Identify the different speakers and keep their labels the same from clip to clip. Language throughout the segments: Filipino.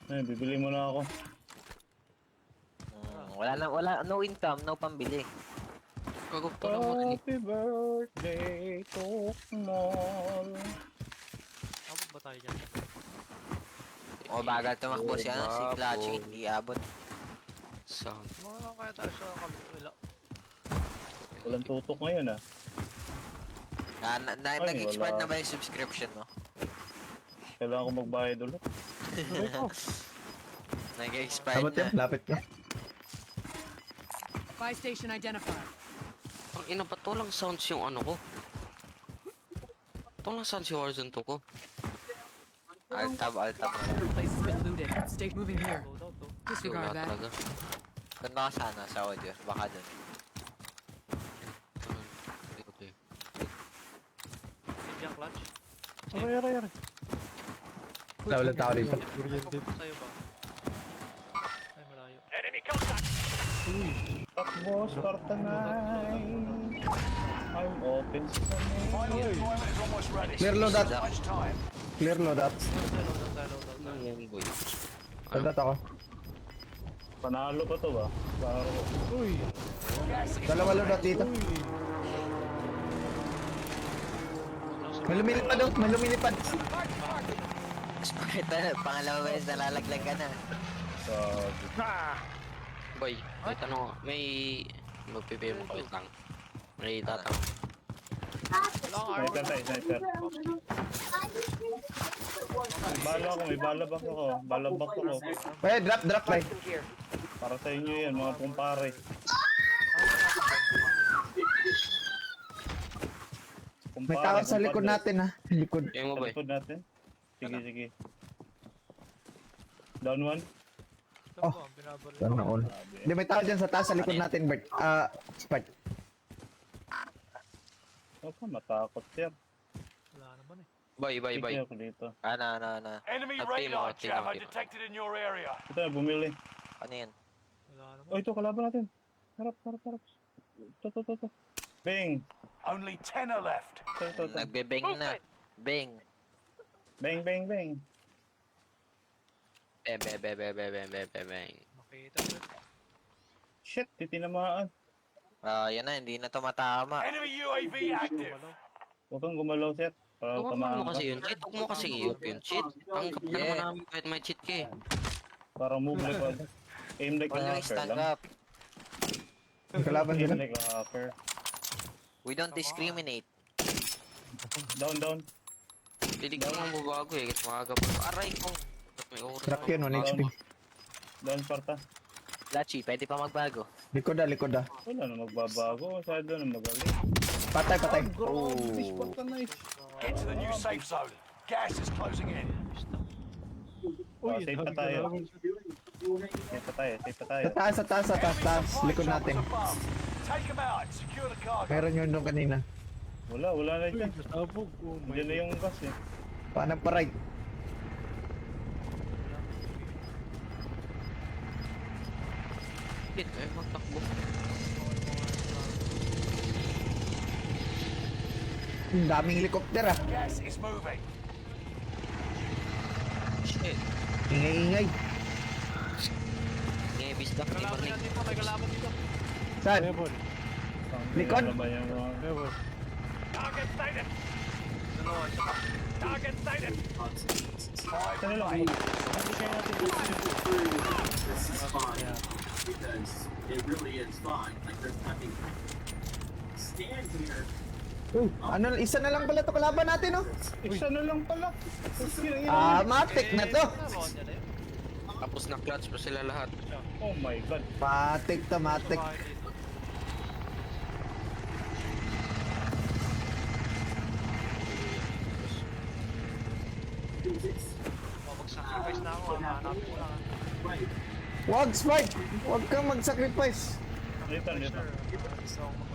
Speaker 1: Ay, bibili mo na ako.
Speaker 2: Wala, no income, no pambili.
Speaker 3: Kagupto lang mo.
Speaker 1: Happy birthday, Tokmol.
Speaker 4: Abot ba tayo dyan?
Speaker 2: O bagal tumakbo
Speaker 3: Oh,
Speaker 2: siya, si
Speaker 3: baboy.
Speaker 2: Clutchy, hindi abot.
Speaker 3: Sound.
Speaker 4: Mga kaya tayo sa kabila.
Speaker 1: Walang tutok ngayon ah. Ay,
Speaker 2: Nag-expand
Speaker 1: wala.
Speaker 2: na ba yung subscription mo?
Speaker 1: Kailangan ko magbayad ulit.
Speaker 2: Nag-expand
Speaker 5: Sabot yan,
Speaker 2: na.
Speaker 5: lapit ka.
Speaker 6: Buy station identified.
Speaker 3: Ang ina pa to lang sounds yung ano ko. To lang sounds yung horizontal ko.
Speaker 2: Alt-tab.
Speaker 6: Place has been looted. Stay moving here.
Speaker 4: Load out to.
Speaker 3: Wala
Speaker 6: Disregard that.
Speaker 3: talaga.
Speaker 2: Kanta ka sana sa audio, baka dun.
Speaker 3: Okay.
Speaker 4: Hindi clutch.
Speaker 1: Aray.
Speaker 5: Wala tao dito.
Speaker 4: Sa'yo ba? Ay, malayo.
Speaker 1: Takbo, Sparta 9. I'm open sa
Speaker 5: Clear loadout. Clear loadout.
Speaker 4: Load out.
Speaker 3: Ano yan, boy?
Speaker 5: Loadout ako.
Speaker 1: Panalo pa to ba? Paro.
Speaker 5: Dalawa loadout dito. May lumilipad doon, may lumilipad.
Speaker 2: Pangalawa beses nalalaglag ka na.
Speaker 3: Boy, may tanong, may magpipay mo kawit lang. May tatanong.
Speaker 1: Sniper tayo, sniper. May bala back ako. Bala back ako.
Speaker 5: Ay, drop, bay.
Speaker 1: Para sa inyo yan, mga kumpare.
Speaker 5: May tao sa likod natin ha. Likod.
Speaker 3: Kaya mo,
Speaker 1: Sa
Speaker 3: boy?
Speaker 1: likod natin. Sige. Down one.
Speaker 4: Ito
Speaker 5: Oh.
Speaker 4: po, ang binabaril.
Speaker 5: Sana all. Hindi, may tao dyan sa taas sa likod natin, Bert. Spart.
Speaker 1: Huwag ka matakot, sir.
Speaker 4: Wala naman eh.
Speaker 3: Boy.
Speaker 1: Tignan ako dito.
Speaker 2: Ano.
Speaker 7: Enemy
Speaker 3: At team
Speaker 7: radar
Speaker 3: ako, team
Speaker 7: jammer
Speaker 3: ako.
Speaker 7: detected in your area.
Speaker 1: Ito na, bumili.
Speaker 2: Ano yan?
Speaker 4: Wala naman.
Speaker 1: Oh, ito, kalaban natin. Harap. Ito. Bang!
Speaker 7: Only 10 are left.
Speaker 1: Ito.
Speaker 2: Nagbe-bang na. Bang.
Speaker 1: Bang.
Speaker 3: Bang.
Speaker 4: Makita ko.
Speaker 1: Shit, titinamaan.
Speaker 2: Yan na, hindi na to matama.
Speaker 7: Enemy UAV active.
Speaker 1: Huwag kang gumalaw, sir. Para
Speaker 3: Huwag
Speaker 1: tamaan
Speaker 3: mo
Speaker 1: ka.
Speaker 3: kasi yun, cheat. Huwag mo kasi yun, cheat. Tanggap na naman namin kahit may cheat ka eh.
Speaker 1: Para move like a... Aim like a
Speaker 2: Always
Speaker 1: hacker
Speaker 2: stand
Speaker 1: lang.
Speaker 2: up.
Speaker 5: May kalaban
Speaker 1: Aim
Speaker 5: dyan.
Speaker 1: like a hacker.
Speaker 2: We don't discriminate.
Speaker 1: Down.
Speaker 3: Didig ko nga babago eh, kasi maaga pa. Aray ko! Ba't may oras
Speaker 5: Crack yun, 1 HP.
Speaker 1: Down, Sparta.
Speaker 2: Lachi, pwede pa magbago.
Speaker 5: Likod ah.
Speaker 1: Wala na magbabago. Masyado na magaling.
Speaker 5: Patay.
Speaker 1: Oh, Sparta nice.
Speaker 7: Get to the new safe zone. Gas is closing in.
Speaker 1: Safe pa tayo.
Speaker 5: Sa taas. Likod
Speaker 7: Supply
Speaker 5: natin.
Speaker 7: choppers above. Take them out and secure the cargo.
Speaker 5: Meron yun doon kanina.
Speaker 1: Wala na dyan. Diyan na yung gas eh.
Speaker 5: Paano pa right?
Speaker 3: Shit, eh, magtakbo.
Speaker 5: Ang daming helicopter ah.
Speaker 7: Gas is moving.
Speaker 3: Shit.
Speaker 5: Ingay.
Speaker 3: Ngebis na kami
Speaker 4: Kalaban
Speaker 3: mag-link.
Speaker 4: dito, may kalaban dito.
Speaker 5: Saan? Likod?
Speaker 1: Ano ba yung mga...
Speaker 7: Target sighted.
Speaker 4: Dalawa, isa pa.
Speaker 7: Target sighted. Five
Speaker 1: Saan lang?
Speaker 7: remain.
Speaker 8: This is fine because it really is fine. Like there's nothing. Stand here.
Speaker 5: Isa na lang pala to kalaban natin oh.
Speaker 1: Isa na lang pala.
Speaker 5: Matik na to.
Speaker 4: Dalawa niya na yun.
Speaker 3: Tapos na clutch pa sila lahat.
Speaker 1: Oh my god.
Speaker 5: Matik.
Speaker 4: Bahay dito. Mag-sacrifice na ako, hanapin ko lang.
Speaker 8: Right.
Speaker 5: Wag Spike! Wag kang mag-sacrifice.
Speaker 1: Dito.
Speaker 4: Gusto akong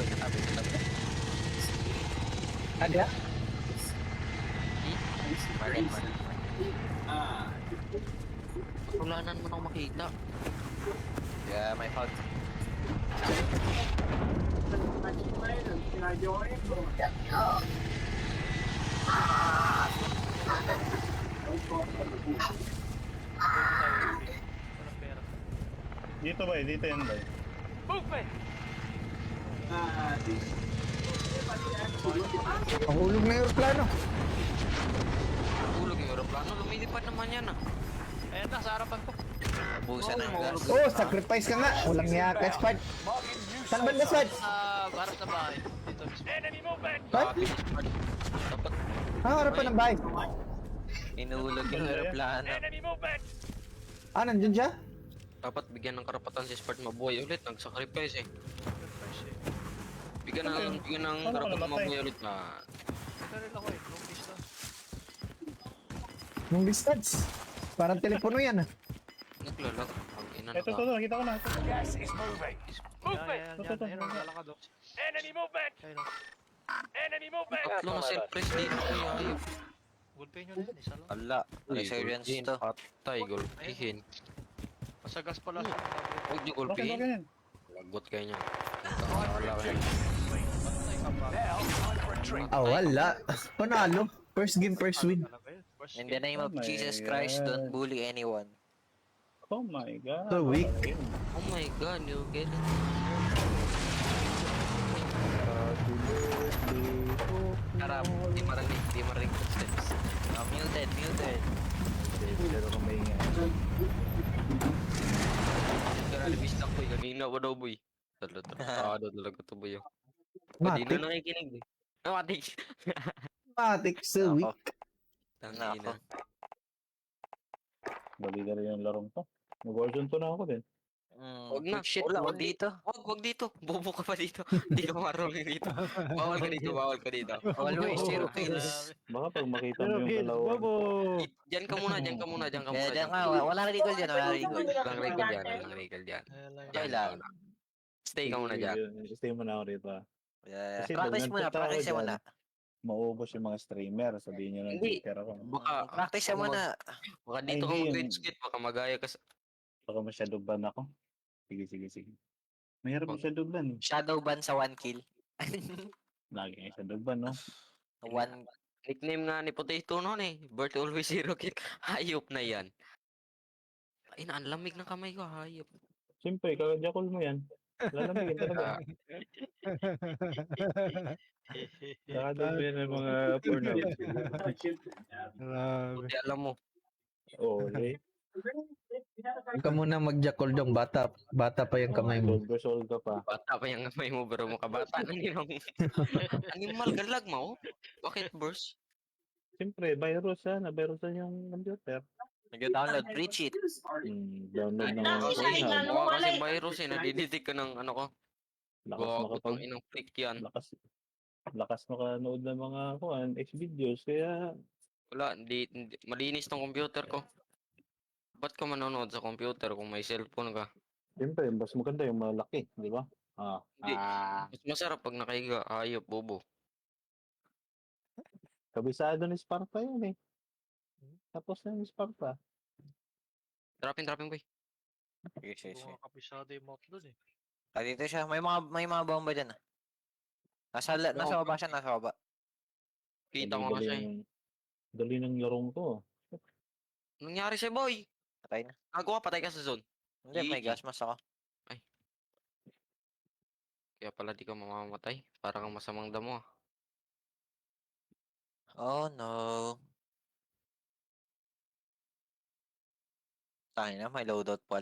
Speaker 2: Katabi.
Speaker 5: Ada?
Speaker 2: Mali.
Speaker 3: Tulanan mo nang makita.
Speaker 2: Yeah, my fault.
Speaker 8: Can I join?
Speaker 4: Walang pera.
Speaker 1: Dito ba eh, dito yan ba eh.
Speaker 4: Movement!
Speaker 5: Mahulog na yung aeroplano.
Speaker 3: Tulog yung aeroplano, lumilipad naman yan ah.
Speaker 4: Ayan na, sa harapan ko.
Speaker 2: Busan ng gas.
Speaker 5: Oh, sacrifice ka nga. Walang niya ka, Spad.
Speaker 7: Marking new
Speaker 5: Saan ba na, Spad?
Speaker 4: Harap na bahay. Dito mismo.
Speaker 7: Enemy movement!
Speaker 5: Spad?
Speaker 3: Dapat
Speaker 5: Ah, harapan ng bahay.
Speaker 2: Inulog yung aeroplano.
Speaker 7: Enemy movement!
Speaker 5: Ah, nandyan siya?
Speaker 3: dapat bigyan ng karapatan si Spart mabuhay ulit, nag-sacrifice eh. Bigyan ng
Speaker 1: Paano ka
Speaker 3: karapatan
Speaker 1: namatay?
Speaker 3: mabuhay ulit na
Speaker 4: Karel ako eh. Long distance.
Speaker 5: Yung distance. Parang telepono yan ah.
Speaker 3: naglalag. Ang ina
Speaker 1: Ito,
Speaker 3: naka.
Speaker 1: nakita ko na. Ito.
Speaker 7: Gas is moving!
Speaker 4: Yan, yan, yan. Ayun, lalakad oh.
Speaker 7: Enemy movement!
Speaker 4: Ayun oh.
Speaker 7: Enemy movement!
Speaker 3: Tatlo na self-press dito kuya ayun.
Speaker 4: Gulpin nyo na yan, isa lang.
Speaker 2: Ala, resurgence
Speaker 3: Uy,
Speaker 2: to.
Speaker 3: patay, gulpihin.
Speaker 4: Masagas pala siya.
Speaker 3: Huwag niyo
Speaker 1: Bakit ba
Speaker 3: gulpihin.
Speaker 1: ganyan?
Speaker 3: Lagot kayo niya. Wala kayo.
Speaker 4: Patay ka ba?
Speaker 7: Now, time for a drink.
Speaker 5: Ah, wala. Panalo. First game, first win.
Speaker 4: Talaga yun. First
Speaker 2: In the name of
Speaker 1: Oh my
Speaker 2: Jesus Christ, don't
Speaker 1: God.
Speaker 2: bully anyone.
Speaker 1: Oh my God.
Speaker 5: So weak.
Speaker 3: Oh my god, you get it. Karap, di marinig footsteps.
Speaker 2: Muted, muted.
Speaker 1: Pero kung may ingay.
Speaker 3: Karalibis lang boy, kanina ba daw boy? Talaga talaga to boy. Hindi
Speaker 5: Matik.
Speaker 3: na nakikinig eh. Matik.
Speaker 5: Matik so
Speaker 2: Nako.
Speaker 5: weak.
Speaker 3: Tangina.
Speaker 1: Bali ka rin yung larong to. Mag-version 2 na ako din.
Speaker 3: Wag na.
Speaker 2: Shit,
Speaker 3: Wala,
Speaker 2: wag
Speaker 3: wag
Speaker 2: dito.
Speaker 3: Wag dito. Bobo ka pa dito. Hindi ka marunong dito. Bawal ka dito, bawal ka dito.
Speaker 2: Always zero kills.
Speaker 1: Baka pag makita mo yung dalawa.
Speaker 3: Diyan ka muna, diyan ka muna, diyan ka muna.
Speaker 2: Kaya dyan nga, wala na recall dyan, wala na recall.
Speaker 3: Walang record dyan, walang record dyan.
Speaker 2: Diyan lang.
Speaker 3: Stay ka muna dyan.
Speaker 1: Stay muna ako rito.
Speaker 2: Yeah.
Speaker 1: Kasi
Speaker 2: Practice
Speaker 1: pag
Speaker 2: muna,
Speaker 1: nagtataka
Speaker 2: practice
Speaker 1: dyan,
Speaker 2: muna.
Speaker 1: Maubos yung mga streamer. Sabihin nyo ng
Speaker 3: Hindi.
Speaker 1: Twitter ako.
Speaker 3: Baka,
Speaker 2: Practice muna.
Speaker 3: baka dito ka
Speaker 1: Ay, hindi.
Speaker 3: mag-grade skit, baka magaya ka sa...
Speaker 1: Baka masyado ban ako. Sige. Mahirap
Speaker 3: Wag.
Speaker 1: masyado ban eh.
Speaker 2: Shadow ban sa 1 kill.
Speaker 1: Lagi nga shadow ban, no?
Speaker 2: One.
Speaker 3: Nickname nga ni Potato noon eh. Bert always zero kill. Hayop na yan. Ay na, ang lamig ng kamay ko, hayop.
Speaker 1: Siyempre, kakajakol mo yan. Lalamigin talaga. Kakadol yan ng mga porno.
Speaker 3: Buti alam mo.
Speaker 1: Oo, eh.
Speaker 5: Huwag ka muna mag-jackal dong. Bata pa yung kamay mo.
Speaker 1: Gold gold ka pa.
Speaker 3: Bata pa yung kamay mo, bro mo kabata na ninong. Animal, galag mo. Bakit, Burst?
Speaker 1: Siyempre, virus yan. Virusan yung computer.
Speaker 2: Nag-download free cheat.
Speaker 1: Download ng
Speaker 3: Baka
Speaker 1: mga
Speaker 3: kasi,
Speaker 1: pornhub.
Speaker 3: baka kasi virus eh, nadiditik ka ng ano ko.
Speaker 1: Lakas
Speaker 3: Gawa ko
Speaker 1: makapag...
Speaker 3: inang freak yan.
Speaker 1: Lakas makanood ng mga X-videos. Kaya,
Speaker 3: Wala, hindi, malinis tong computer ko. Ba't ka manonood sa computer kung may cellphone ka?
Speaker 1: siyempre, mas maganda yung malaki. Di ba?
Speaker 3: Hindi. Mas masarap pag nakahiga, hayop, bobo.
Speaker 1: Kabisado ni Sparta yun eh. Tapos na yung Sparta.
Speaker 3: Dropping, boy.
Speaker 2: Sige.
Speaker 4: Mga kapisado yung map dun eh.
Speaker 2: Ah, dito siya. May mga bomba dyan ah. Nasa baba siya, nasa baba.
Speaker 3: Kita ko na siya eh.
Speaker 1: Dali ng larong to.
Speaker 3: Nangyari siya, boy?
Speaker 2: Patay na.
Speaker 3: Nagawa, patay ka sa zone.
Speaker 2: Hindi, may
Speaker 3: GG.
Speaker 2: gas mask ako.
Speaker 3: Kaya pala di ka mamamatay. Para kang masamang damo ah.
Speaker 2: Oh no. Tayo na, may loadout pala.